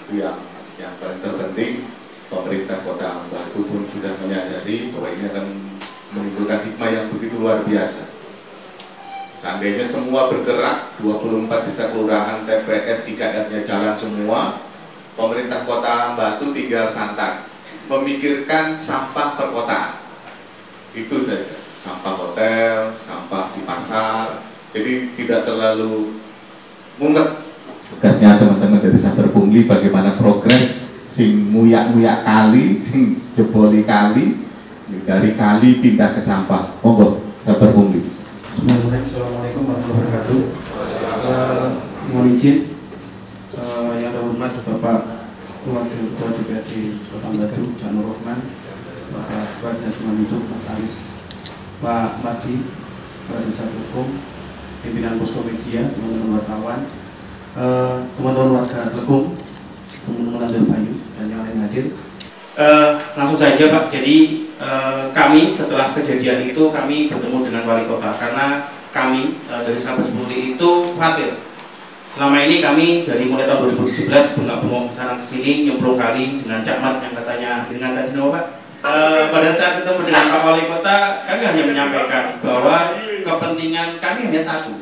Itu yang paling terpenting. Pemerintah Kota Batu pun sudah menyadari bahwa ini akan menimbulkan hikmah yang begitu luar biasa. Seandainya semua bergerak, 24 desa kelurahan, TPS, 3R-nya jalan semua, pemerintah Kota Batu tinggal santai, memikirkan sampah perkotaan. Itu saja, sampah hotel, sampah di pasar, jadi tidak terlalu mumet. Tugasnya teman-teman dari Sabar Pungli bagaimana progres sing muyak-muyak kali, sing jeboli kali, dari kali pindah ke sampah. Monggo Sabar Pungli. Assalamualaikum warahmatullahi wabarakatuh. Mohon izin yang terhormat Bapak Wakil Ketua DPRD Kota Batu, Janur Rohman, Bapak Warga Sungai Hidup, Mas Aris, Pak Madi, Badan Hukum, pimpinan Posko Media, teman-teman wartawan, teman-teman warga Telkom, teman-teman Landel Bayu, dan yang lain hadir. Langsung saja Pak, jadi kami setelah kejadian itu kami bertemu dengan wali kota karena kami dari Sabar Pungli itu khawatir. Selama ini kami dari mulai tahun 2017 bengak-bengok kesana kesini nyemplung kali dengan Cakmat yang katanya dengan tadi nama Pak. Pada saat ketemu dengan Pak Wali Kota, kami hanya menyampaikan bahwa kepentingan kami hanya satu.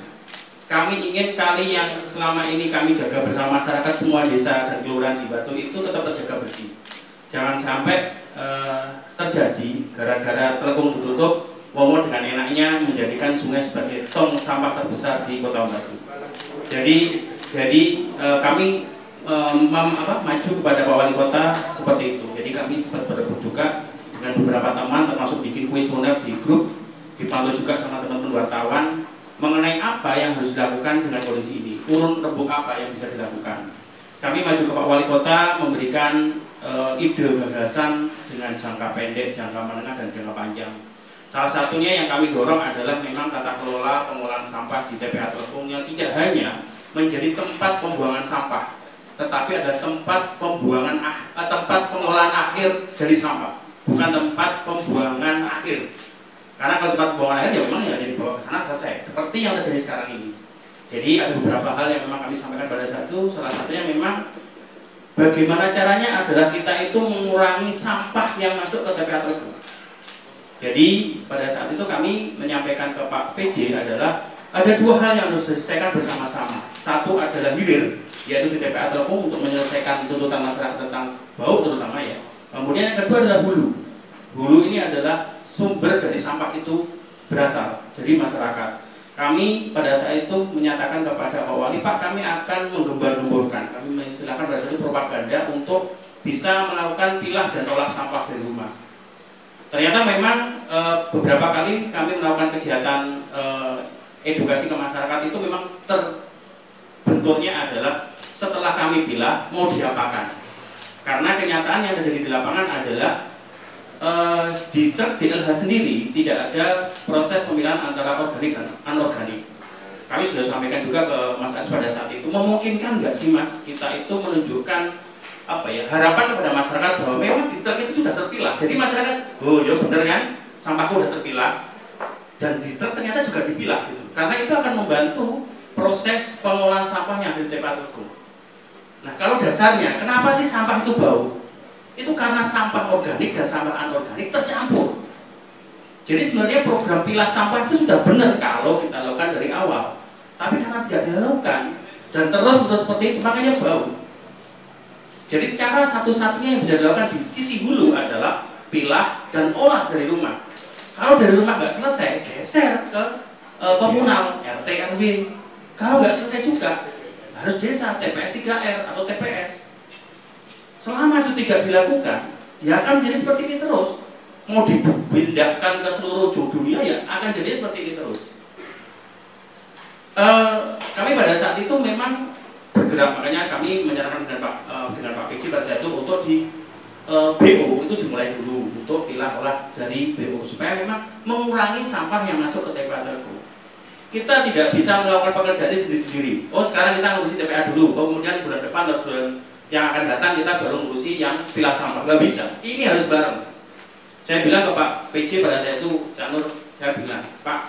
Kami ingin kali yang selama ini kami jaga bersama masyarakat semua desa dan kelurahan di Batu itu tetap terjaga bersih. Jangan sampai terjadi gara-gara Telkom ditutup, Womo dengan enaknya menjadikan sungai sebagai tong sampah terbesar di Kota Batu. Jadi kami maju kepada Pak Wali Kota seperti itu. Jadi kami sempat berebut juga dengan beberapa teman, termasuk bikin kuesioner di grup, dipantau juga sama teman-teman wartawan mengenai apa yang harus dilakukan dengan kondisi ini, urun rembuk apa yang bisa dilakukan. Kami maju ke Pak Wali Kota memberikan ide gagasan dengan jangka pendek, jangka menengah, dan jangka panjang. Salah satunya yang kami dorong adalah memang tata kelola pengolahan sampah di TPA Telkom yang tidak hanya menjadi tempat pembuangan sampah, tetapi ada tempat pengolahan akhir dari sampah, bukan tempat pembuangan akhir. Karena kalau tempat pembuangan akhir ya memang ya dibawa ke sana selesai, seperti yang terjadi sekarang ini. Jadi ada beberapa hal yang memang kami sampaikan pada saat itu. Salah satunya memang bagaimana caranya adalah kita itu mengurangi sampah yang masuk ke TPA Telkom. Jadi pada saat itu kami menyampaikan ke Pak PJ adalah ada dua hal yang harus diselesaikan bersama-sama. Satu adalah hilir, yaitu di TPA Telkom untuk menyelesaikan tuntutan masyarakat tentang bau terutama ya. Kemudian yang kedua adalah hulu. Hulu ini adalah sumber dari sampah itu berasal dari masyarakat. Kami pada saat itu menyatakan kepada Pak Wali, Pak, kami akan menggembar-gemborkan, kami mengistilahkan pada saat itu propaganda untuk bisa melakukan pilah dan olah sampah dari rumah. Ternyata memang beberapa kali kami melakukan kegiatan edukasi ke masyarakat itu memang terbentuknya adalah setelah kami pilah mau diapakan. Karena kenyataan yang terjadi di lapangan adalah di truk DLH sendiri tidak ada proses pemilahan antara organik dan anorganik. Kami sudah sampaikan juga ke Mas Aris pada saat itu, memungkinkan nggak sih Mas kita itu menunjukkan harapan kepada masyarakat bahwa memang di truk itu sudah terpilah. Jadi masyarakat, oh ya bener kan, sampahku sudah terpilah dan di truk ternyata juga dipilah gitu. Karena itu akan membantu proses pengolahan sampahnya di TPA Telkom. Nah kalau dasarnya, kenapa sih sampah itu bau? Itu karena sampah organik dan sampah anorganik tercampur. Jadi sebenarnya program pilah sampah itu sudah benar kalau kita lakukan dari awal. Tapi karena tidak dilakukan dan terus seperti itu, makanya bau. Jadi cara satu-satunya yang bisa dilakukan di sisi hulu adalah pilah dan olah dari rumah. Kalau dari rumah nggak selesai, geser ke komunal, RT, RW. Kalau nggak selesai juga, harus desa, TPS 3R atau TPS. Selama itu tidak dilakukan, ya akan jadi seperti ini terus. Mau dipindahkan ke seluruh dunia ya akan jadi seperti ini terus. Kami pada saat itu memang bergerak, makanya kami menyarankan dengan Pak PJ pada saat itu untuk di BO itu dimulai dulu untuk pilah olah dari BO supaya memang mengurangi sampah yang masuk ke TPA Telkom. Kita tidak bisa melakukan pekerjaan ini sendiri-sendiri. Oh sekarang kita ngurusi TPA dulu, kemudian bulan depan atau bulan yang akan datang kita baru ngurusi yang pilah sampah. Nggak bisa, ini harus bareng. Saya bilang ke Pak PJ pada saat itu, Cak Nur, saya bilang, Pak,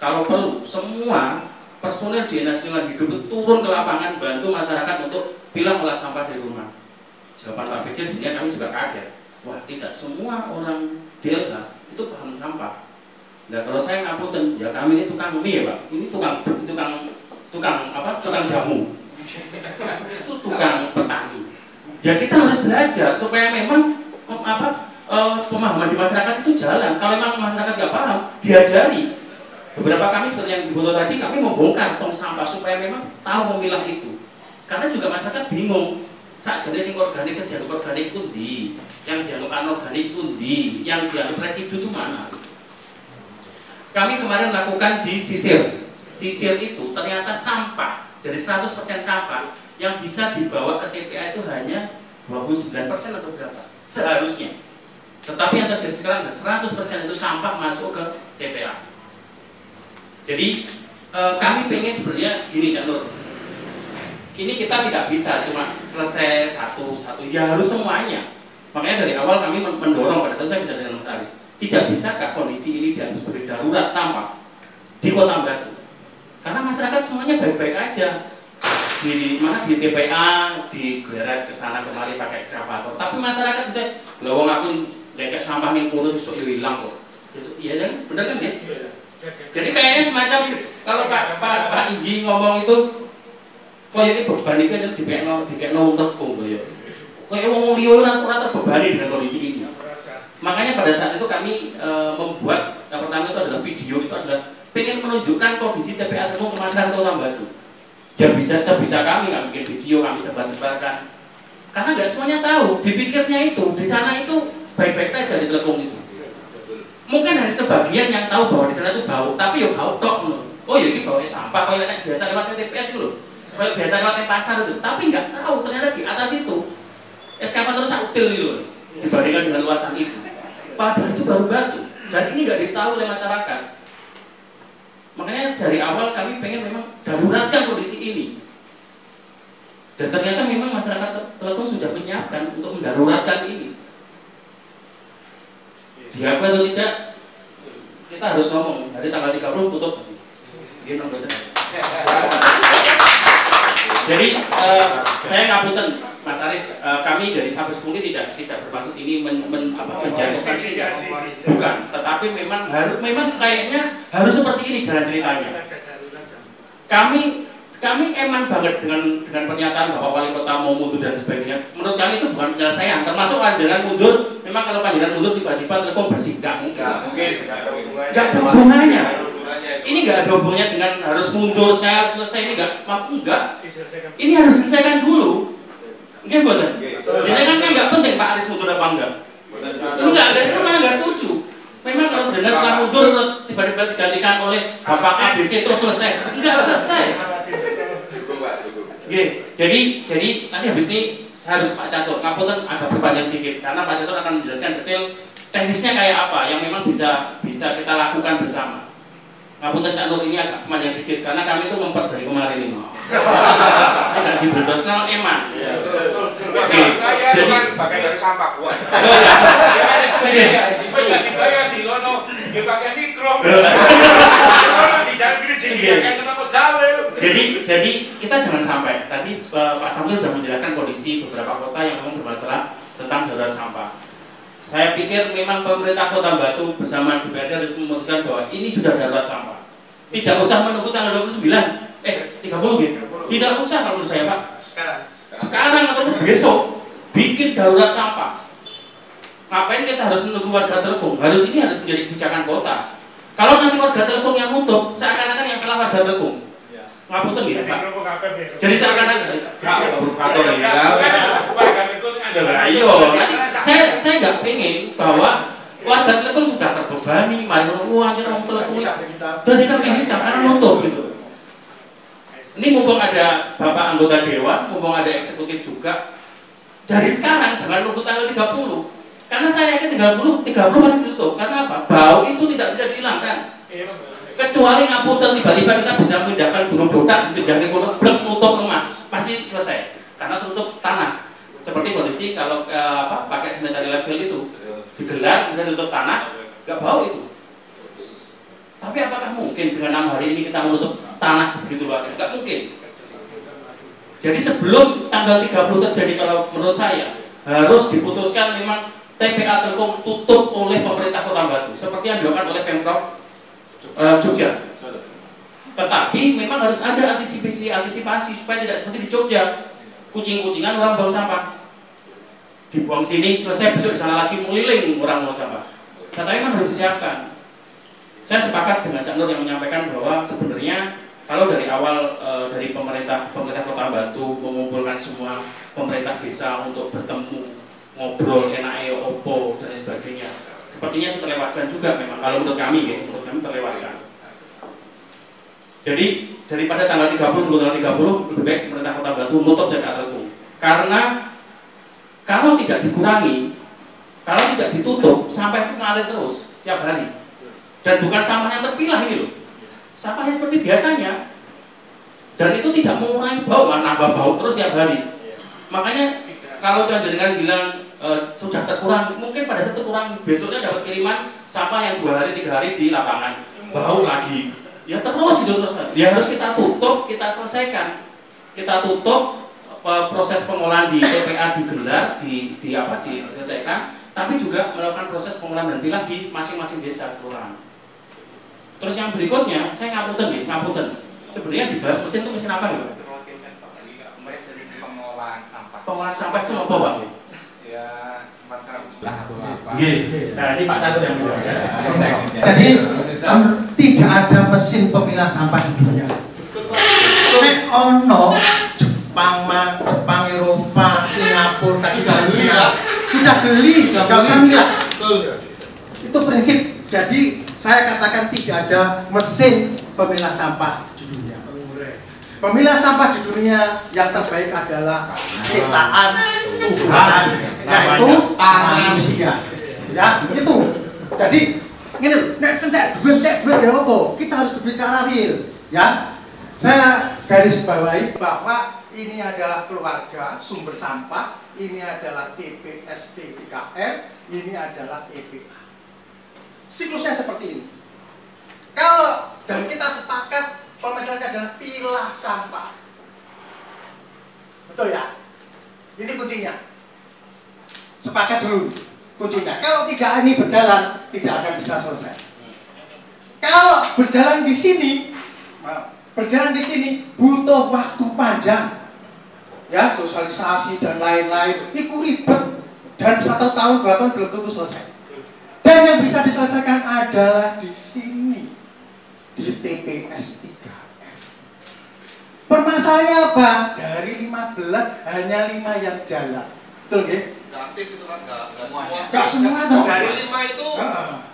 kalau perlu semua personel Dinas Lingkungan Hidup itu turun ke lapangan bantu masyarakat untuk pilah olah sampah di rumah. Jawaban Pak PJ sebenarnya kami juga kaget. Wah, tidak semua orang Delta itu paham sampah. Nah, kalau saya ngapunten, ya kami ini tukang mie ya Pak, ini tukang jamu, itu tukang petani. Ya kita harus belajar supaya memang pemahaman di masyarakat itu jalan. Kalau memang masyarakat nggak paham, diajari. Beberapa kami seperti yang difoto tadi, kami membongkar tong sampah supaya memang tahu memilah itu. Karena juga masyarakat bingung. Saat jenis yang organik, yang dianggap organik itu di, yang dianggap anorganik itu di, yang dianggap residu itu mana? Kami kemarin lakukan di sisir. Sisir itu ternyata sampah dari 100% sampah yang bisa dibawa ke TPA itu hanya 29% atau berapa? Seharusnya. Tetapi yang terjadi sekarang 100% itu sampah masuk ke TPA. Jadi kami pengen sebenarnya gini Kak Nur. Ini kita tidak bisa cuma selesai satu, ya harus semuanya. Makanya dari awal kami mendorong, pada saat saya bicara dengan Mas Aris, tidak bisakah kondisi ini dianggap sebagai darurat sampah di Kota Batu? Karena masyarakat semuanya baik-baik aja. Di mana di TPA, digeret ke sana kemari pakai ekskavator. Tapi masyarakat bisa, lawang aku lekek sampah yang kurus besok hilang kok. Iya kan? Benar kan ya? Jadi kayaknya semacam kalau Pak Inggi ngomong itu kayak beban itu aja dikekno tepung kayak ngomong liyo ora terbebani dengan kondisi ini. Makanya pada saat itu kami membuat yang pertama itu adalah video, itu adalah pengen menunjukkan kondisi TPA Telkom ke masyarakat Kota Batu. Ya bisa kami nggak bikin video, kami sebar-sebarkan. Karena nggak semuanya tahu, dipikirnya itu di sana itu baik-baik saja di Telkom itu. Mungkin hanya sebagian yang tahu bahwa di sana itu bau, tapi ya bau tok loh. Oh ya ini baunya sampah, kayak biasa lewat TPS itu loh. Kayak biasa lewat pasar itu, tapi nggak tahu ternyata di atas itu eskavator sautil gitu loh, dibandingkan dengan luasan itu. Padahal itu baru batu, dan ini nggak ditahu oleh masyarakat. Makanya dari awal kami pengen memang daruratkan kondisi ini. Dan ternyata memang masyarakat Telkom sudah menyiapkan untuk mendaruratkan ini. Diakui atau tidak, kita harus ngomong. Dari tanggal 30 tutup. Jadi saya ngapunten Mas Aris, kami dari Sabes Pungli tidak bermaksud ini menjatuhkan ini, bukan. Tetapi memang kayaknya harus seperti ini jalan ceritanya. Kami eman banget dengan pernyataan Bapak Wali Kota mau mundur dan sebagainya. Menurut kami itu bukan penyelesaian. Termasuk dengan mundur, memang kalau panjenengan mundur tiba-tiba Telkom bersih, nggak mungkin. Nggak ada hubungannya. Ini nggak ada hubungannya dengan harus mundur, saya selesai, ini enggak. Ini harus diselesaikan dulu. Enggak betul. Jadi kan nggak penting Pak Aris mundur apa enggak. Enggak, itu mana nggak setuju. Memang kalau dengar setelah mundur terus tiba-tiba digantikan oleh Bapak ABC terus selesai. Enggak selesai. Jadi nanti habis ini harus Pak Catur ngapunten agak berpanjang dikit karena Pak Catur akan menjelaskan detail teknisnya kayak apa yang memang bisa kita lakukan bersama. Ngapunten Cak Nur ini agak panjang dikit karena kami itu memper dari kemarin ini. Agak diberdosno eman. Jadi pakai dari sampah buat. Dibayar di lono, dipakai mikro. Jadi kita jangan sampai tadi Pak Samsul sudah menjelaskan kondisi beberapa kota yang memang bermasalah tentang darurat sampah. Saya pikir memang pemerintah Kota Batu bersama DPRD harus memutuskan bahwa ini sudah darurat sampah. Tidak usah menunggu tanggal 30 gitu. Tidak usah kalau menurut saya Pak. Sekarang atau besok bikin darurat sampah. Ngapain kita harus menunggu warga Telkom? Harus menjadi kebijakan kota. Kalau nanti warga Telkom yang nutup, seakan-akan yang salah warga Telkom. Ngapunten ya Pak. Jadi seakan-akan provokator ya. Ayo, nanti saya nggak pengen bahwa warga Telkom sudah terbebani, mari menunggu aja orang Telkom dari kami hitam karena nutup gitu. Ini mumpung ada Bapak anggota Dewan, mumpung ada eksekutif juga. Dari sekarang jangan nunggu tanggal 30. Karena saya yakin 30 pasti ditutup. Karena apa? Bau itu tidak bisa dihilangkan. Kecuali ngapunten tiba-tiba kita bisa memindahkan gunung dodak, dipindahkan gunung blek nutup rumah, pasti selesai. Karena tutup tanah. Seperti kondisi kalau pakai sanitary level itu digelar kemudian tutup tanah, nggak bau itu. Tapi apakah mungkin dengan 6 hari ini kita menutup tanah begitu luasnya? Nggak mungkin. Jadi sebelum tanggal 30 terjadi, kalau menurut saya harus diputuskan memang TPA Telkom tutup oleh pemerintah Kota Batu seperti yang dilakukan oleh Pemprov Jogja. Tetapi memang harus ada antisipasi supaya tidak seperti di Jogja, kucing-kucingan orang buang sampah, dibuang sini selesai, besok di sana lagi meliling orang buang sampah. Katanya kan harus disiapkan. Saya sepakat dengan Cak Nur yang menyampaikan bahwa sebenarnya kalau dari awal dari pemerintah Kota Batu mengumpulkan semua pemerintah desa untuk bertemu, ngobrol, enake opo dan sebagainya, sepertinya itu terlewatkan juga memang kalau menurut kami ya, menurut kami terlewatkan. Jadi daripada tanggal 30 lebih baik pemerintah Kota Batu nutup TPA Telkom. Karena kalau tidak dikurangi, kalau tidak ditutup, sampah itu ngalir terus tiap hari. Dan bukan sampah yang terpilah ini loh, sampah yang seperti biasanya. Dan itu tidak mengurangi bau, nambah bau terus tiap hari. Makanya kalau jenengan bilang sudah terkurang, mungkin pada saat terkurang besoknya dapat kiriman sampah yang 2 hari 3 hari di lapangan, bau lagi. Ya terus itu terus. Ya harus kita tutup, kita selesaikan. Kita tutup proses pengolahan di TPA digelar, diselesaikan, tapi juga melakukan proses pengolahan dan pilah di masing-masing desa kelurahan. Terus yang berikutnya, saya ngapunten. Sebenarnya dibahas mesin itu mesin apa nih, Pak? Mesin pengolahan sampah. Pengolahan sampah itu apa, Pak? Ya, semacam usaha atau apa. Nah, ini Pak Catur yang menjelaskan. Jadi tidak ada mesin pemilah sampah di dunia. Nek ono Jepang, Eropa, Singapura, tadi sudah beli, nggak usah milah. Itu prinsip. Jadi saya katakan tidak ada mesin pemilah sampah di dunia. Pemilah sampah di dunia yang terbaik adalah ciptaan Tuhan, yaitu manusia. Ya, itu. Jadi gini, nek duit ya apa? Kita harus berbicara real, ya. Saya garis bawahi bahwa ini adalah keluarga sumber sampah, ini adalah TPST 3R, ini adalah TPA. Siklusnya seperti ini. Kalau dan kita sepakat permasalahannya adalah pilah sampah. Betul ya? Ini kuncinya. Sepakat dulu kuncinya. Kalau tidak ini berjalan, tidak akan bisa selesai. Kalau berjalan di sini, butuh waktu panjang. Ya, sosialisasi dan lain-lain. Itu ribet. Dan 1 tahun, 2 tahun belum tentu selesai. Dan yang bisa diselesaikan adalah di sini, di TPS 3R. Permasalahannya apa? Dari 15 hanya 5 yang jalan. Betul ya? Nggak aktif itu kan, nggak Nggak semua dong. Dari 5 itu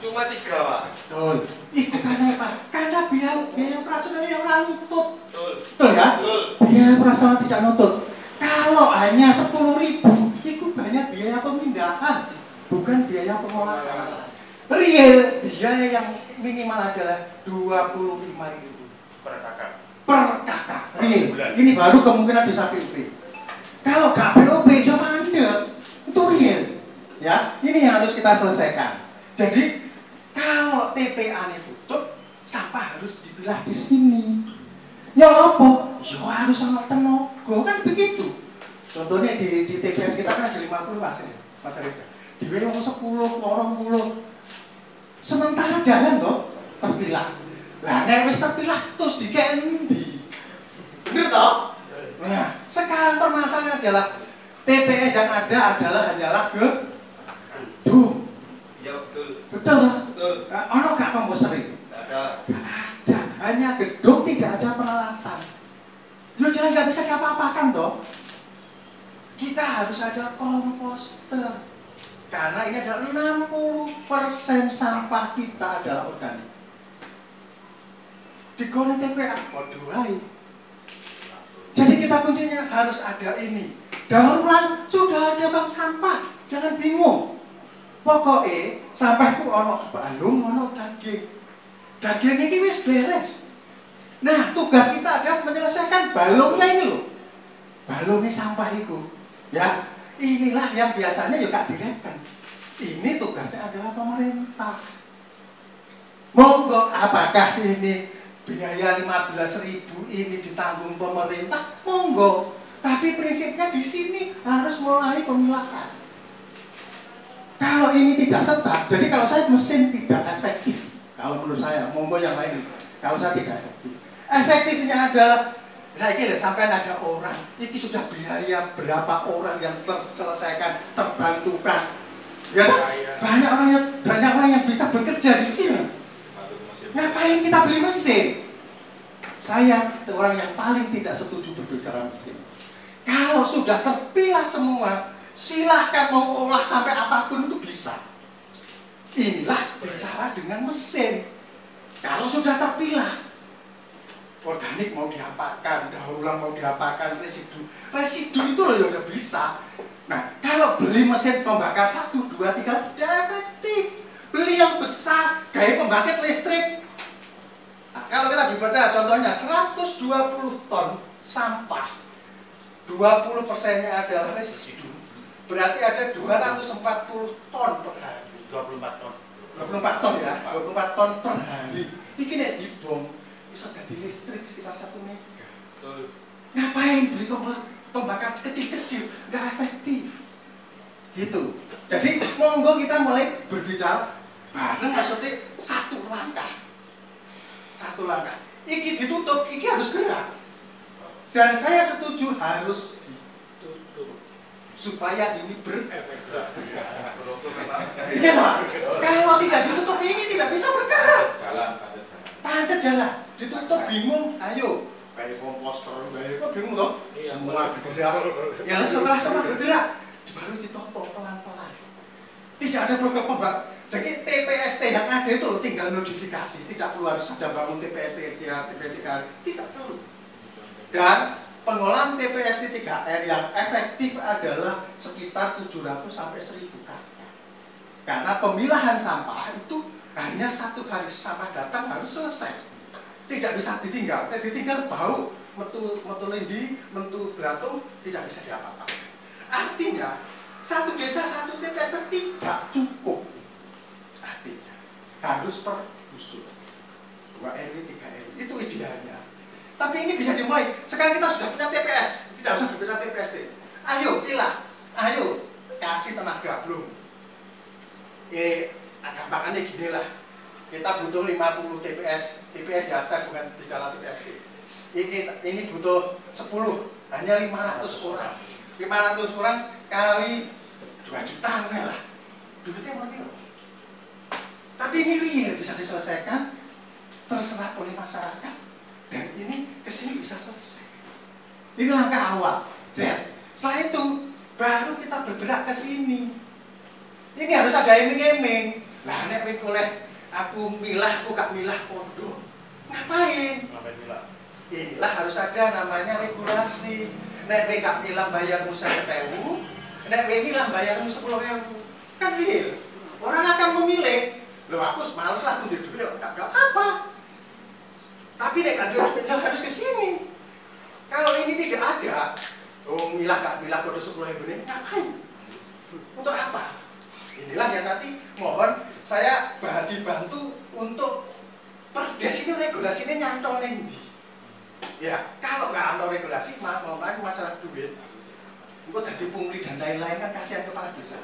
cuma 3 Pak. Betul. Itu karena apa? Karena biaya operasionalnya orang nutup. Betul. Betul ya? Betul. Biaya operasional tidak nutup. Kalau hanya 10.000, itu banyak biaya pemindahan, bukan biaya pengolahan. Real biaya yang minimal adalah 25.000 Per kakak. per kakak. Real. Ini baru kemungkinan bisa PUP. Kalau nggak PUP, ya mandek. Itu real. Ya, ini yang harus kita selesaikan. Jadi kalau TPA ini tutup, sampah harus dipilah di sini. Ya apa? Ya harus sama tenaga, kan begitu. Contohnya di TPS kita kan ada 50 Mas Reza. Di WO 10, 20. Sementara jalan toh terpilah. Lah nek wis terpilah terus diganti. Bener toh? Nah, sekarang permasalahannya adalah TPS yang ada adalah hanyalah gedung. Iya betul. Betul toh? Betul. Ono gak komposer? Ada. Ada, hanya gedung, tidak ada peralatan. Ya jelas nggak bisa diapa-apakan toh. Kita harus ada komposter. Karena ini adalah 60% sampah kita adalah organik. Di Gone TPA, waduh. Jadi kita kuncinya harus ada ini. Darurat sudah ada bank sampah, jangan bingung. Pokoknya sampahku ono balung, ono daging. Daging ini wis beres. Nah, tugas kita adalah menyelesaikan balungnya ini loh. Balungnya sampah itu. Ya, inilah yang biasanya juga direkan. Ini tugasnya adalah pemerintah. Monggo, apakah ini biaya 15.000 ini ditanggung pemerintah? Monggo. Tapi prinsipnya di sini harus mulai pemilahan. Kalau ini tidak setak, jadi kalau saya mesin tidak efektif. Kalau menurut saya, monggo yang lain. Kalau saya tidak efektif. Efektifnya adalah, saya kira sampai ada orang, ini sudah biaya berapa orang yang terselesaikan, terbantukan. Ya, banyak orang yang bisa bekerja di sini. Ngapain kita beli mesin? Saya orang yang paling tidak setuju berbicara mesin. Kalau sudah terpilah semua, silahkan mau olah sampai apapun itu bisa. Inilah bicara dengan mesin. Kalau sudah terpilah, organik mau diapakan, daur ulang mau diapakan, residu itu loh ya udah bisa. Nah, kalau beli mesin pembakar 1, 2, 3 tidak efektif. Beli yang besar, gaya pembangkit listrik. Nah, kalau kita dibaca contohnya 120 ton sampah, 20%-nya adalah residu. Berarti ada 240 ton per hari. 24 ton. 24 ton ya, 24 ton per hari. Ini nek dibom, bisa jadi listrik sekitar 1 mega. Ngapain beli pembakar kecil-kecil? Nggak efektif. Gitu. Jadi monggo kita mulai berbicara bareng, maksudnya satu langkah. Satu langkah. Iki ditutup, iki harus gerak. Dan saya setuju harus ditutup supaya ini berefek. Iya Pak. Kalau tidak ditutup ini tidak bisa bergerak. Pancet jalan. Ditutup bingung. Ayo. Kayak komposter, kayak apa bingung toh? Semua bergerak. Ya setelah semua bergerak, baru ditopong pelan-pelan. Tidak ada program pembak. Jadi TPST yang ada itu tinggal notifikasi. Tidak perlu harus ada bangun TPST 3R, tidak perlu. Dan pengolahan TPST 3R yang efektif adalah sekitar 700 sampai 1000 kakak. Karena pemilahan sampah itu hanya 1 hari sampah datang harus selesai. Tidak bisa ditinggal. Ditinggal bau, metu lindi, metu belatung, tidak bisa diapa-apakan. Artinya, satu desa, satu TPST tidak cukup. Artinya, harus per dusun. 2 RW, 3 RW. Itu idealnya. Tapi ini bisa dimulai. Sekarang kita sudah punya TPS, tidak usah berbicara TPST. Ayo pilah, ayo kasih tenaga belum. Gampangannya gini lah. Kita butuh 50 TPS ya, kita bukan bicara TPST. Ini butuh 10, hanya 500 orang. 500 orang kali 2 juta lah. Duitnya mau nih. Tapi ini real bisa diselesaikan, terserah oleh masyarakat. Dan ini kesini bisa selesai. Ini langkah awal. Setelah itu baru kita bergerak ke sini. Ini harus ada iming-iming. Lah nek kowe oleh aku milah, aku gak milah podo. Ngapain? Inilah harus ada namanya regulasi. Nek kowe gak milah bayarmu 1.000, nek kowe milah bayarmu 10.000. Kan real. Orang akan memilih. Loh aku males lah tuh duit gak apa. Tapi nek kan dia harus ke sini. Kalau ini tidak ada, milah gak milah kode 10.000 ini ngapain? Untuk apa? Inilah yang nanti mohon saya dibantu untuk perdes ini regulasinya nyantol nanti. Ya, kalau nggak ada regulasi, mau masalah duit, engkau jadi pungli dan lain-lain kan kasihan kepala desa.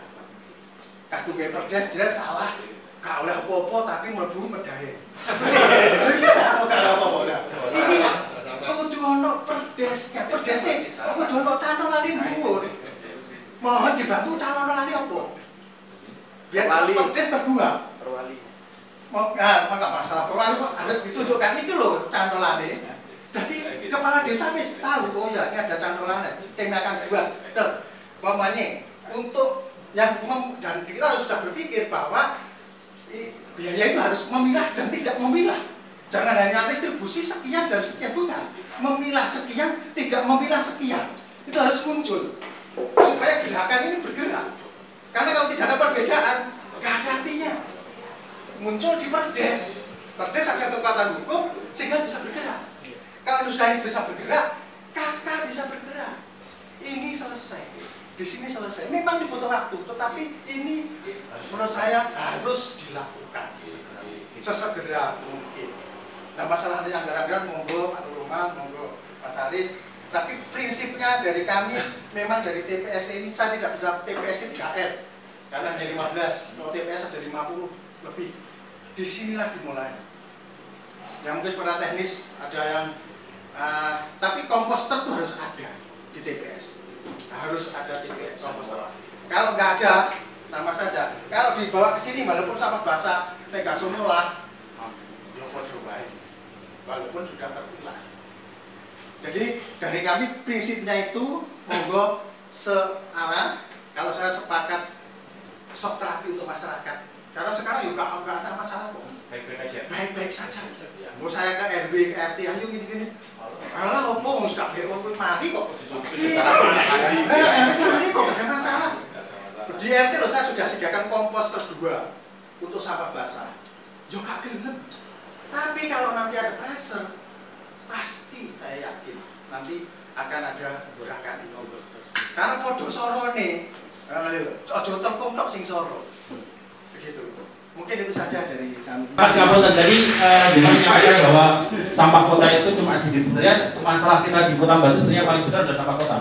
Kadung kayak perdes jelas salah. Gak oleh apa-apa tapi mlebu medhae. Iya tak gak ada apa-apa. Ini lah kudu ono perdes, perdese kudu ono canolane dhuwur. Mohon dibantu canolane apa? Biar perdes terbuat. Perwali. Maka masalah perwali kok harus ditunjukkan itu loh canolane. Jadi kepala desa wis tahu oh ya ini ada canolane, tim akan buat. Pokoknya untuk yang dan kita harus sudah berpikir bahwa biaya itu harus memilah dan tidak memilah. Jangan hanya distribusi sekian dan sekian, bukan. Memilah sekian, tidak memilah sekian. Itu harus muncul supaya gerakan ini bergerak. Karena kalau tidak ada perbedaan, nggak ada artinya. Muncul di perdes. Perdes ada kekuatan hukum sehingga bisa bergerak. Kalau sudah ini bisa bergerak, kakak bisa bergerak. Ini selesai. Di sini selesai. Memang dibutuh waktu, tetapi ini menurut saya harus dilakukan sesegera mungkin. Nah masalahnya anggaran monggo Pak Nurman, monggo Mas Aris. Tapi prinsipnya dari kami memang dari TPS ini saya tidak bisa TPS 3R. karena hanya 15, kalau TPS ada 50 lebih. Disinilah dimulai. Yang mungkin secara teknis ada yang tapi komposter itu harus ada di TPS. Harus ada TPS komposter. Kalau nggak ada, sama saja. Kalau dibawa ke sini walaupun sampah basah, nek sunolah, ya coba. Walaupun sudah terpilah. Jadi dari kami prinsipnya itu monggo searah. Kalau saya sepakat shock terapi untuk masyarakat. Karena sekarang juga nggak ada masalah kok. Baik-baik aja. Baik-baik saja. Mau saya ke RW, ke RT, ayo gini-gini. Alah, opo, mesti gak beres mati kok. Ini kok gak ada masalah. Di RT loh saya sudah sediakan komposter 2 untuk sampah basah. Yo gak gelem. Tapi kalau nanti ada pressure, pasti saya yakin nanti akan ada gerakan komposter. Karena podo soro nih, ojo telkom tok sing soro. Begitu. Mungkin itu saja dari kami. Pak Ngapunten, tadi kita menyampaikan bahwa sampah kota itu cuma sedikit. Sebenarnya masalah kita di Kota Batu sebenarnya paling besar adalah sampah kota.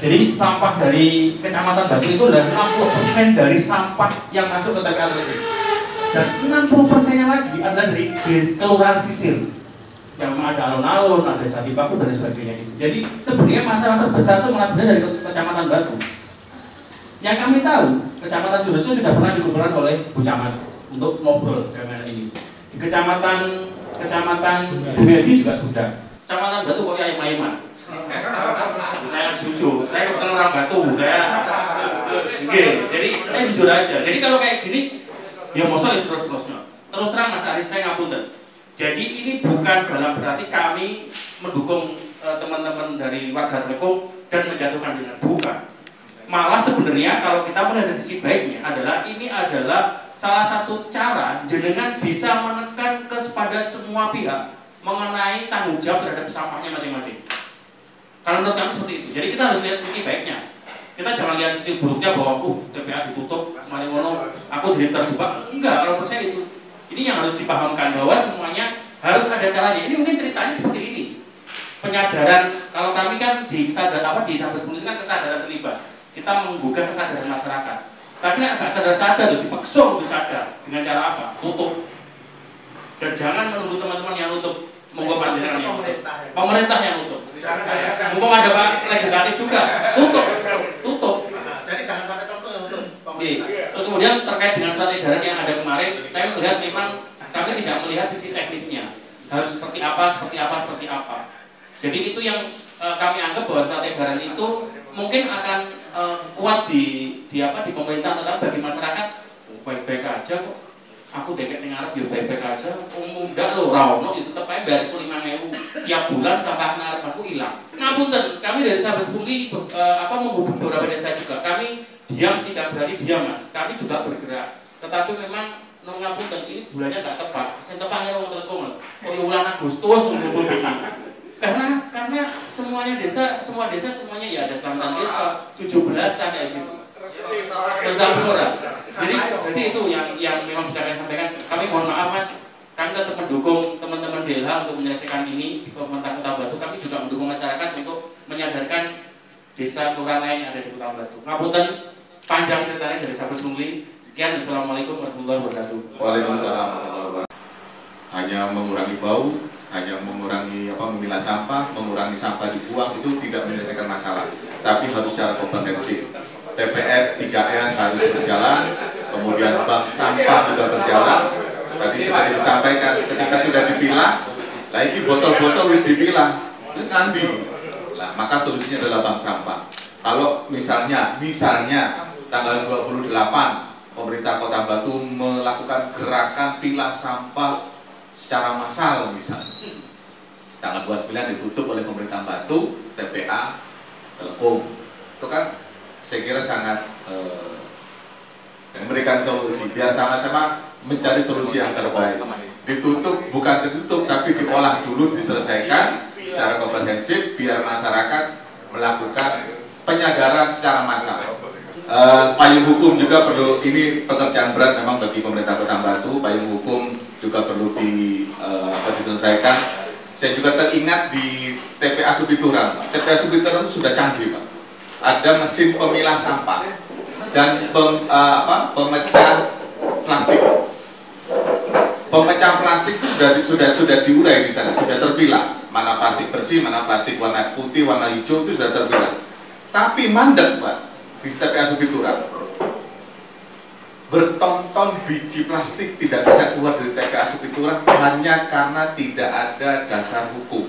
Jadi sampah dari Kecamatan Batu itu adalah 60% dari sampah yang masuk ke TPA Atletik. Dan 60%-nya lagi adalah dari kelurahan sisir. Yang ada alun-alun, ada Jati Baku dan sebagainya. Jadi sebenarnya masalah terbesar itu malah dari Kecamatan Batu. Yang kami tahu, Kecamatan Jurejo sudah pernah dikumpulkan oleh Bu Camat untuk ngobrol dengan ini. Di Kecamatan Bumiaji juga sudah. Kecamatan Batu kok ya Maiman. Saya jujur, saya bukan orang Batu, jadi saya jujur aja. Jadi kalau kayak gini, ya masa itu terus-terusnya. Terus terang Mas Aris, saya ngapunten. Jadi ini bukan dalam berarti kami mendukung teman-teman dari warga Telkom dan menjatuhkan dengan bukan. Malah sebenarnya kalau kita melihat dari sisi baiknya adalah ini adalah salah satu cara jenengan bisa menekan kepada semua pihak mengenai tanggung jawab terhadap sampahnya masing-masing. Kalau menurut kami seperti itu. Jadi kita harus lihat sisi baiknya. Kita jangan lihat sisi buruknya bahwa TPA ditutup, semuanya ngono, aku jadi terjebak. Enggak, kalau menurut saya itu. Ini yang harus dipahamkan bahwa semuanya harus ada caranya. Ini mungkin ceritanya seperti ini. Penyadaran, kalau kami kan di kesadaran di Sabes Politik kan kesadaran terlibat. Kita menggugah kesadaran masyarakat. Tapi agak sadar-sadar loh, dipaksa untuk sadar. Dengan cara apa? Tutup. Dan jangan menunggu teman-teman yang tutup. Monggo panjenengan yang tutup. Pemerintah yang tutup. Monggo ada Pak legislatif juga. Tutup. Jadi jangan sampai contoh untuk pemerintah. Terus kemudian terkait dengan surat edaran yang ada kemarin, saya melihat memang kami tidak melihat sisi teknisnya. Harus seperti apa. Jadi itu yang kami anggap bahwa surat edaran itu mungkin akan kuat di pemerintah, tetapi bagi masyarakat baik-baik aja kok. Aku deket ning arep yo baik-baik aja. Mundak lho ora ono itu tetep ae bayar 5.000 tiap bulan sampah nang arep aku ilang. Ngapunten, kami dari Sabes Pungli menghubungi beberapa desa juga. Kami diam tidak berarti diam, Mas. Kami juga bergerak. Tetapi memang ngapunten ini bulannya enggak tepat. Sing tepatnya wong Telkom. Kok bulan Agustus ngumpul begini. Karena semua desa semuanya ya ada selamatan desa 17-an kayak gitu. Jadi itu yang memang bisa kami sampaikan. Kami mohon maaf Mas, kami tetap mendukung teman-teman DLH untuk menyelesaikan ini di pemerintah Kota Batu. Kami juga mendukung masyarakat untuk menyadarkan desa kelurahan lain yang ada di Kota Batu. Ngapunten panjang ceritanya dari Sabes Pungli. Sekian, Assalamualaikum warahmatullahi wabarakatuh. Waalaikumsalam warahmatullahi wabarakatuh. Hanya mengurangi bau, hanya mengurangi memilah sampah, mengurangi sampah dibuang itu tidak menyelesaikan masalah, tapi harus secara komprehensif. TPS 3R harus berjalan, kemudian bank sampah juga berjalan. Tadi sudah disampaikan, ketika sudah dipilah, lagi botol-botol wis dipilah, terus nanti, maka solusinya adalah bank sampah. Kalau misalnya tanggal 28 pemerintah Kota Batu melakukan gerakan pilah sampah secara massal misalnya, tanggal 29 ditutup oleh pemerintah Batu, TPA, Telkom, itu kan saya kira sangat memberikan solusi, biar sama-sama mencari solusi yang terbaik. Ditutup bukan tertutup, tapi diolah dulu, diselesaikan secara komprehensif, biar masyarakat melakukan penyadaran secara massal. Payung hukum juga perlu, ini pekerjaan berat memang bagi pemerintah Kota Batu. Payung hukum juga perlu diselesaikan. Saya juga teringat di TPA Subituran. TPA Subituran itu sudah canggih Pak. Ada mesin pemilah sampah. dan pemecah plastik. Pemecah plastik itu sudah diurai di sana, sudah terpilah mana plastik bersih, mana plastik warna putih, warna hijau itu sudah terpilah. Tapi mandek Pak di TPA Supiturang. Bertonton biji plastik tidak bisa keluar dari TPA Supiturang hanya karena tidak ada dasar hukum.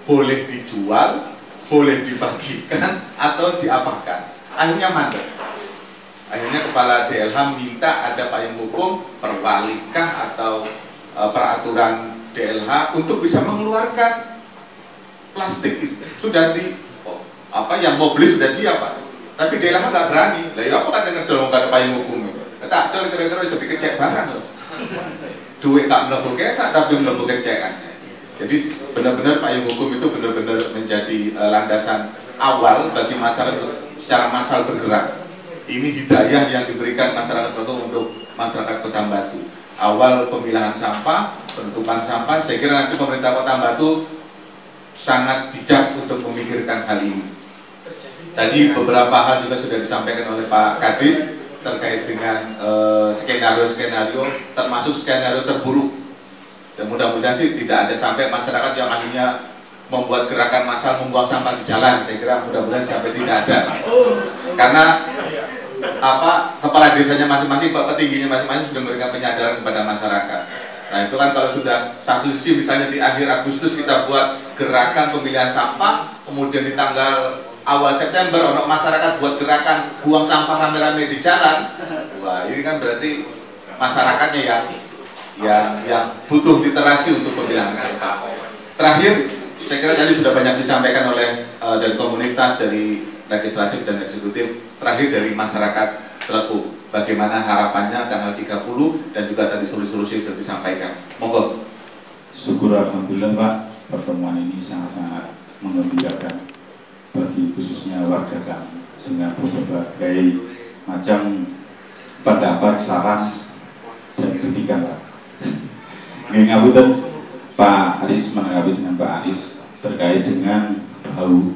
Boleh dijual, boleh dibagikan atau diapakan. Akhirnya mandek. Akhirnya Kepala DLH minta ada payung hukum, perwalikah atau peraturan DLH untuk bisa mengeluarkan plastik itu. Sudah yang mau beli sudah siap Pak. Tapi DLH nggak berani. Lah ya apa katanya dorong nggak ada payung hukum itu. Tak ada kira-kira bisa dikecek barang loh. Duit tak melebu kesak tapi melebu kecekan. Jadi benar-benar payung hukum itu benar-benar menjadi landasan awal bagi masyarakat secara massal bergerak. Ini hidayah yang diberikan masyarakat Batu untuk masyarakat Kota Batu. Awal pemilahan sampah, penutupan sampah, saya kira nanti pemerintah Kota Batu sangat bijak untuk memikirkan hal ini. Tadi beberapa hal juga sudah disampaikan oleh Pak Kadis terkait dengan skenario-skenario, termasuk skenario terburuk. Dan mudah-mudahan sih tidak ada sampai masyarakat yang akhirnya membuat gerakan massal membuang sampah di jalan. Saya kira mudah-mudahan sampai tidak ada. Karena kepala desanya masing-masing, petingginya masing-masing sudah memberikan penyadaran kepada masyarakat. Nah itu kan kalau sudah satu sisi misalnya di akhir Agustus kita buat gerakan pemilihan sampah, kemudian di tanggal awal September untuk masyarakat buat gerakan buang sampah rame-rame di jalan. Wah ini kan berarti masyarakatnya yang butuh literasi untuk pemilihan sampah. Terakhir, saya kira tadi sudah banyak disampaikan oleh dari komunitas, dari legislatif dan eksekutif. Terakhir dari masyarakat Teleku, bagaimana harapannya tanggal 30 dan juga tadi solusi-solusi yang sudah disampaikan. Monggo. Syukur alhamdulillah Pak, pertemuan ini sangat-sangat menggembirakan bagi khususnya warga kami dengan berbagai macam pendapat, saran dan kritikan Pak. Ngapunten Pak Aris menanggapi dengan Pak Aris terkait dengan bau.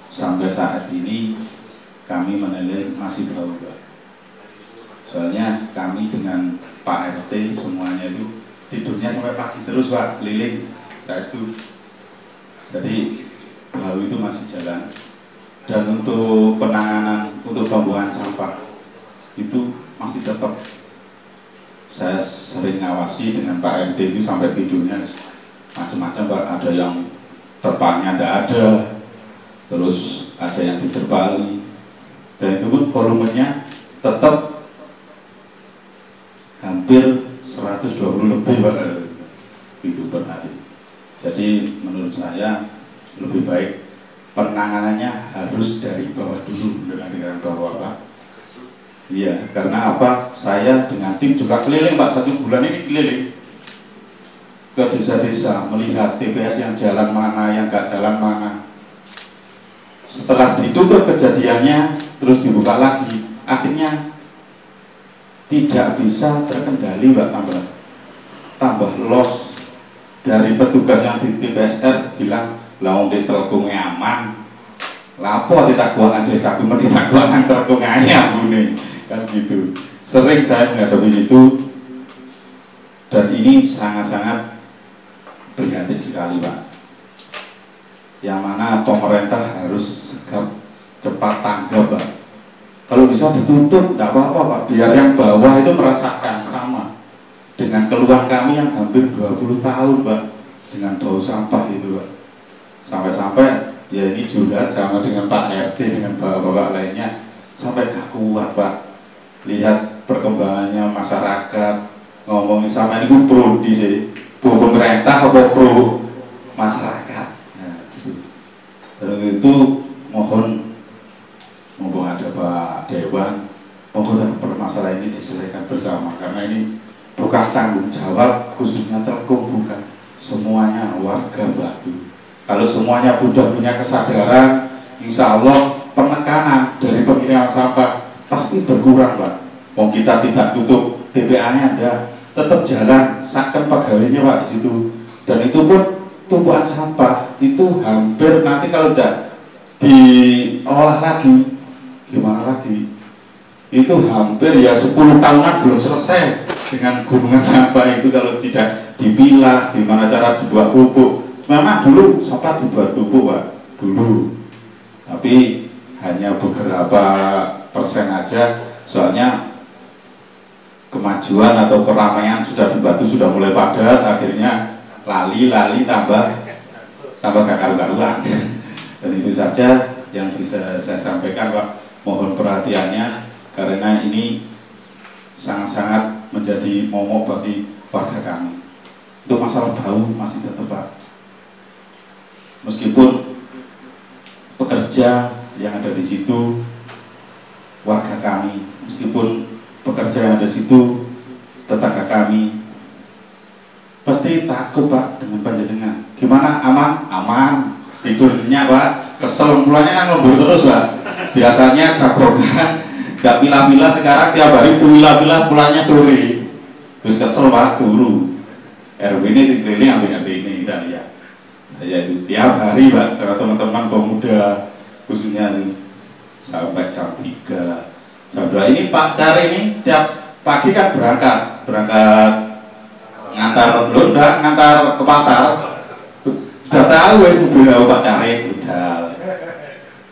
Sampai saat ini kami menilai masih bau Pak. Soalnya kami dengan Pak RT semuanya itu tidurnya sampai pagi terus Pak, keliling saya itu. Jadi bau itu masih jalan. Dan untuk penanganan, untuk pembuangan sampah itu masih tetap. Saya sering ngawasi dengan Pak RT itu sampai tidurnya macam-macam Pak. Ada yang terpalnya tidak ada, terus ada yang diterpali, dan itu pun volumenya tetap hampir 120 lebih Pak itu per hari. Jadi menurut saya lebih baik penanganannya harus dari bawah dulu dengan bawah Pak. Iya, karena apa? Saya dengan tim juga keliling Pak, 1 bulan ini keliling ke desa-desa melihat TPS yang jalan mana, yang gak jalan mana. Setelah ditutup kejadiannya, terus dibuka lagi, akhirnya tidak bisa terkendali Pak, tambah loss dari petugas yang di TPSR bilang laung di telkungnya aman, lapo kita kuangan desa kumen kita kuangan telkungnya ayam ini kan gitu. Sering saya menghadapi itu dan ini sangat-sangat prihatin sekali Pak. Yang mana pemerintah harus segera cepat tanggap Pak. Kalau bisa ditutup, tidak apa-apa Pak, biar yang bawah itu merasakan sama dengan keluhan kami yang hampir 20 tahun Pak, dengan bau sampah itu Pak. Sampai-sampai ya ini juga sama dengan Pak RT, dengan bapak-bapak lainnya, sampai gak kuat Pak. Lihat perkembangannya masyarakat, ngomongin sama ini pro di sini, pro pemerintah atau pro masyarakat. Nah, gitu. Dan itu mohon ada Pak Dewan, mohon permasalahan ini diselesaikan bersama karena ini bukan tanggung jawab khususnya Telkom, bukan semuanya warga Batu. Kalau semuanya sudah punya kesadaran, insya Allah penekanan dari pengiriman sampah pasti berkurang Pak. Mau kita tidak tutup TPA-nya ada, tetap jalan, sakit pegawainya Pak di situ. Dan itu pun tumpuan sampah itu hampir nanti kalau udah diolah lagi, gimana lagi? itu hampir ya 10 tahunan belum selesai dengan gunungan sampah itu kalau tidak dipilah, gimana cara dibuat pupuk. Memang dulu sampah dibuat pupuk Pak, dulu, tapi hanya beberapa persen aja, soalnya kemajuan atau keramaian sudah di Batu sudah mulai padat, akhirnya lali tambah gak karu-karuan. Dan itu saja yang bisa saya sampaikan Pak, mohon perhatiannya karena ini sangat-sangat menjadi momok bagi warga kami. Untuk masalah bau masih tetap Pak, meskipun pekerja yang ada di situ warga kami, meskipun pekerja yang ada di situ tetangga kami, pasti takut Pak dengan panjenengan. Gimana, aman tidurnya Pak, kesel pulangnya kan lembur terus Pak, biasanya jagongan gak pilah-pilah, sekarang tiap hari pilah-pilah pulangnya sore, terus kesel Pak, turu RW ini sih keliling ambil ini dan ya itu tiap hari Pak sama teman-teman pemuda khususnya ini sampai jam 3 jam 2 ini Pak Cari ini tiap pagi kan berangkat ngantar ke pasar, udah tahu itu beliau Pak Cari udah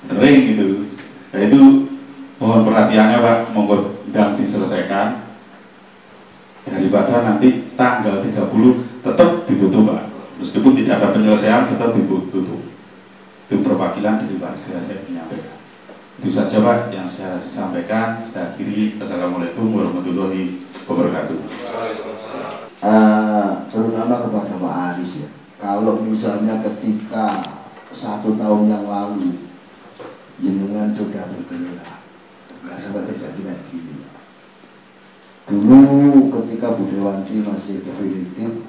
sering gitu. Nah itu mohon perhatiannya Pak, monggo ndang diselesaikan daripada nanti tanggal 30 tetap ditutup Pak, meskipun tidak ada penyelesaian tetap ditutup. Itu perwakilan dari warga saya menyampaikan. Itu saja Pak yang saya sampaikan. Saya akhiri. Assalamualaikum warahmatullahi wabarakatuh. Terutama kepada Pak Aris ya, kalau misalnya ketika 1 tahun yang lalu jenengan sudah bergerak, nggak sampai terjadi kayak gini. Dulu ketika Bu Dewanti masih definitif,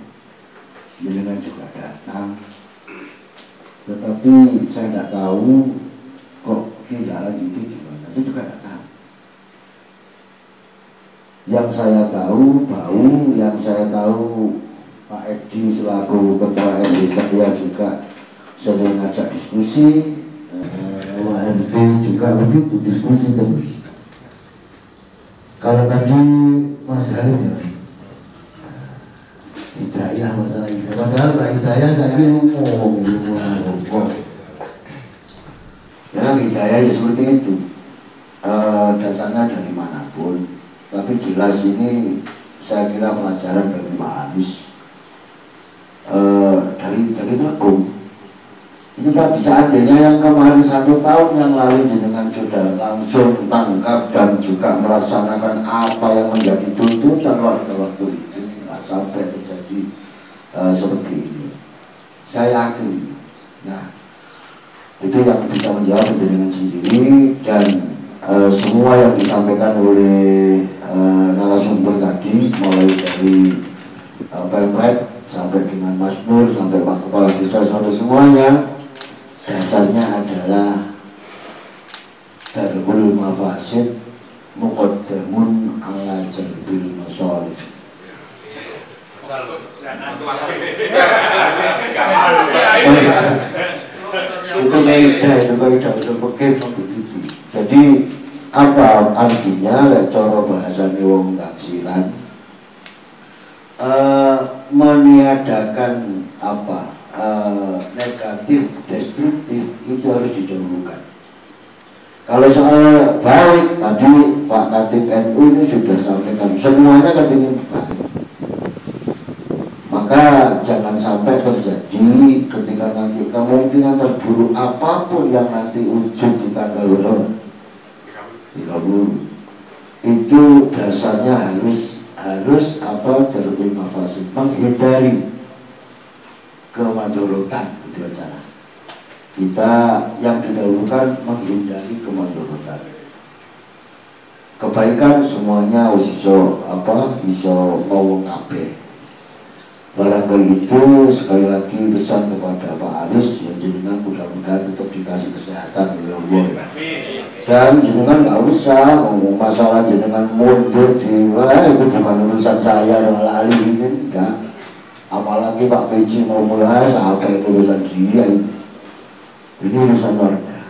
jenengan juga datang, tetapi saya nggak tahu kok tidak lanjuti gimana. Saya juga nggak tahu. Yang saya tahu bau, yang saya tahu Pak Edi selaku Ketua RW dia juga sering ngajak diskusi, Pak RT juga begitu diskusi terus. Kalau tadi Mas Halim ya, Hidayah, masalah Hidayah, padahal Pak Hidayah saya ini ngomong. Ya Hidayah ya seperti itu, datangnya dari manapun, tapi jelas ini saya kira pelajaran bagi Pak Anies. Dari Telkom itu tadi seandainya yang kemarin 1 tahun yang lalu jenengan sudah langsung tangkap dan juga melaksanakan apa yang menjadi tuntutan warga waktu itu, nggak sampai terjadi seperti ini. Saya yakin, nah itu yang bisa menjawab jenengan sendiri. Dan semua yang disampaikan oleh narasumber tadi, mulai dari Pemret sampai dengan Mas Nur, sampai Pak Kepala Desa, sampai semuanya, dasarnya adalah Darul Mafasid Muqaddamun ala Jalbil Masalih. Itu kaidah begitu. Jadi apa artinya lek cara bahasane wong tafsiran, meniadakan apa negatif, destruktif itu harus didahulukan. Kalau soal baik tadi Pak Katib NU ini sudah sampaikan, semuanya kan ingin baik. Maka jangan sampai terjadi ketika nanti kemungkinan terburuk apapun yang nanti wujud di tanggal 30 itu dasarnya harus apa, Darul Mafasid, menghindari kemadharatan. Itu cara kita yang didahulukan, menghindari kemadharatan. Kebaikan semuanya iso apa, iso ngomong kabeh. Barangkali itu sekali lagi pesan kepada Pak Aris, yang jenengan mudah-mudahan tetap dikasih kesehatan oleh Allah. Dan jenengan nggak usah ngomong masalah jenengan mundur di, itu bukan urusan saya dong, lali ini enggak. Apalagi Pak PJ mau mulai sampai itu urusan dia, ini urusan warga.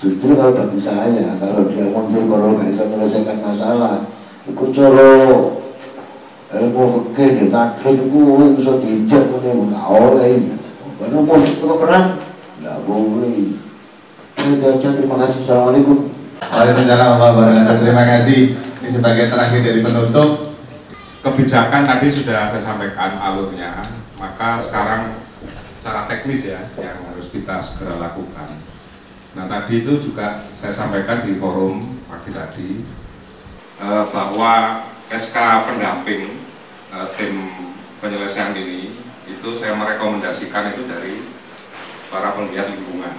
Justru kalau bagi saya, kalau dia mundur kalau nggak bisa menyelesaikan masalah masalah. Iku cara ilmu fikih takdir iku iso dijak ngene ora oleh. Karena musik perang enggak boleh. Itu aja, terima kasih. Assalamualaikum. Waalaikumsalam warahmatullahi wabarakatuh. Terima kasih. Ini sebagai terakhir dari penutup. Kebijakan tadi sudah saya sampaikan alurnya, maka sekarang secara teknis ya yang harus kita segera lakukan. Nah tadi itu juga saya sampaikan di forum pagi tadi bahwa SK pendamping tim penyelesaian ini itu saya merekomendasikan itu dari para penggiat lingkungan.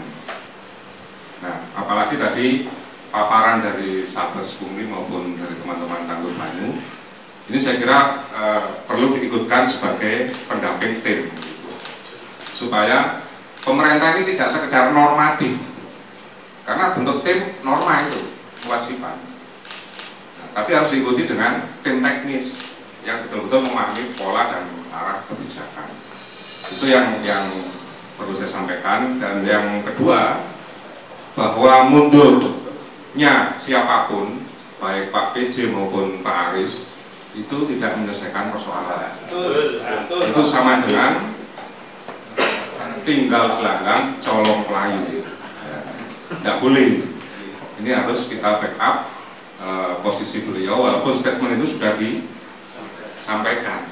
Nah apalagi tadi paparan dari Satgas Bumi maupun dari teman-teman Tangguh Banyu, ini saya kira perlu diikutkan sebagai pendamping tim gitu. Supaya pemerintah ini tidak sekedar normatif, karena bentuk tim norma itu kewajiban, nah, tapi harus diikuti dengan tim teknis yang betul-betul memahami pola dan arah kebijakan. Itu yang perlu saya sampaikan. Dan yang kedua, bahwa mundurnya siapapun, baik Pak PJ maupun Pak Aris, itu tidak menyelesaikan persoalan. Itu sama dengan tinggal gelanggang colong pelayu. Tidak boleh. Ini harus kita backup posisi beliau, walaupun statement itu sudah disampaikan.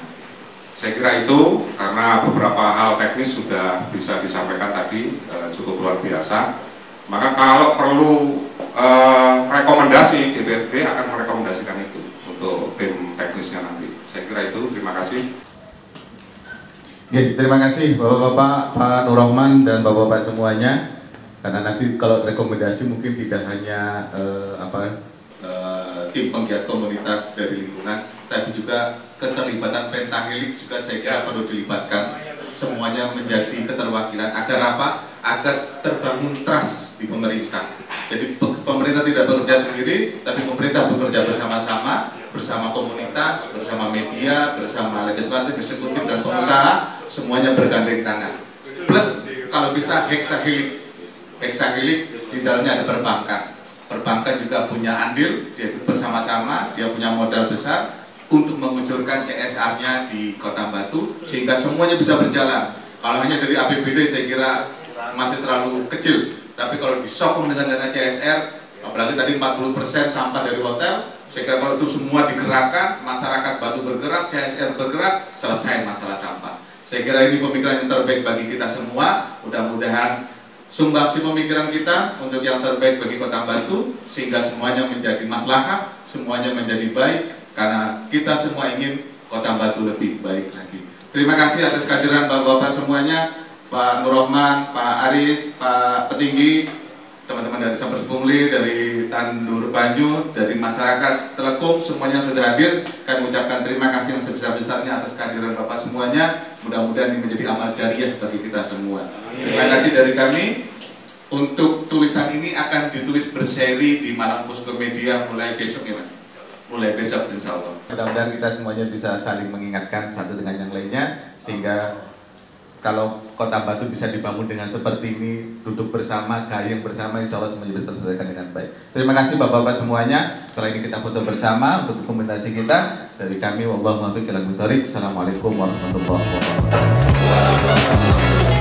Saya kira itu karena beberapa hal teknis sudah bisa disampaikan tadi, cukup luar biasa. Maka kalau perlu rekomendasi, DPRD akan merekomendasikan itu untuk tim teknisnya nanti. Saya kira itu, terima kasih. Oke, terima kasih Bapak-Bapak, Pak Nur Rahman dan Bapak-Bapak semuanya. Karena nanti kalau rekomendasi mungkin tidak hanya tim penggiat komunitas dari lingkungan, tapi juga keterlibatan pentahelix juga saya kira perlu dilibatkan. Semuanya menjadi keterwakilan agar apa? Agar terbangun trust di pemerintah. Jadi pemerintah tidak bekerja sendiri, tapi pemerintah bekerja bersama-sama, bersama komunitas, bersama media, bersama legislatif, eksekutif dan pengusaha, semuanya bergandeng tangan. Plus kalau bisa hexahelix di dalamnya ada perbankan. Perbankan juga punya andil, dia bersama-sama, dia punya modal besar untuk memunculkan CSR-nya di Kota Batu sehingga semuanya bisa berjalan. Kalau hanya dari APBD saya kira masih terlalu kecil, tapi kalau disokong dengan dana CSR, apalagi tadi 40% sampah dari hotel, saya kira kalau itu semua digerakkan, masyarakat Batu bergerak, CSR bergerak, selesai masalah sampah. Saya kira ini pemikiran yang terbaik bagi kita semua. Mudah-mudahan sumbangsi pemikiran kita untuk yang terbaik bagi Kota Batu, sehingga semuanya menjadi maslahah, semuanya menjadi baik, karena kita semua ingin Kota Batu lebih baik lagi. Terima kasih atas kehadiran Bapak-Bapak semuanya, Pak Nur Rahman, Pak Aris, Pak Petinggi, teman-teman dari Sampers Pungli, dari Tandur Banyu, dari masyarakat Telekung, semuanya sudah hadir. Kami ucapkan terima kasih yang sebesar-besarnya atas kehadiran Bapak semuanya. Mudah-mudahan ini menjadi amal jariah bagi kita semua. Terima kasih dari kami. Untuk tulisan ini akan ditulis berseri di Malang Posko Media mulai besok ya Mas. Mulai besok insya Allah. Mudah-mudahan kita semuanya bisa saling mengingatkan satu dengan yang lainnya, sehingga kalau Kota Batu bisa dibangun dengan seperti ini, duduk bersama, gayung bersama, insya Allah semuanya bisa terselesaikan dengan baik. Terima kasih Bapak-Bapak semuanya. Setelah ini kita foto bersama untuk dokumentasi kita. Dari kami, wallahu a'lam bishawab. Assalamualaikum warahmatullahi wabarakatuh.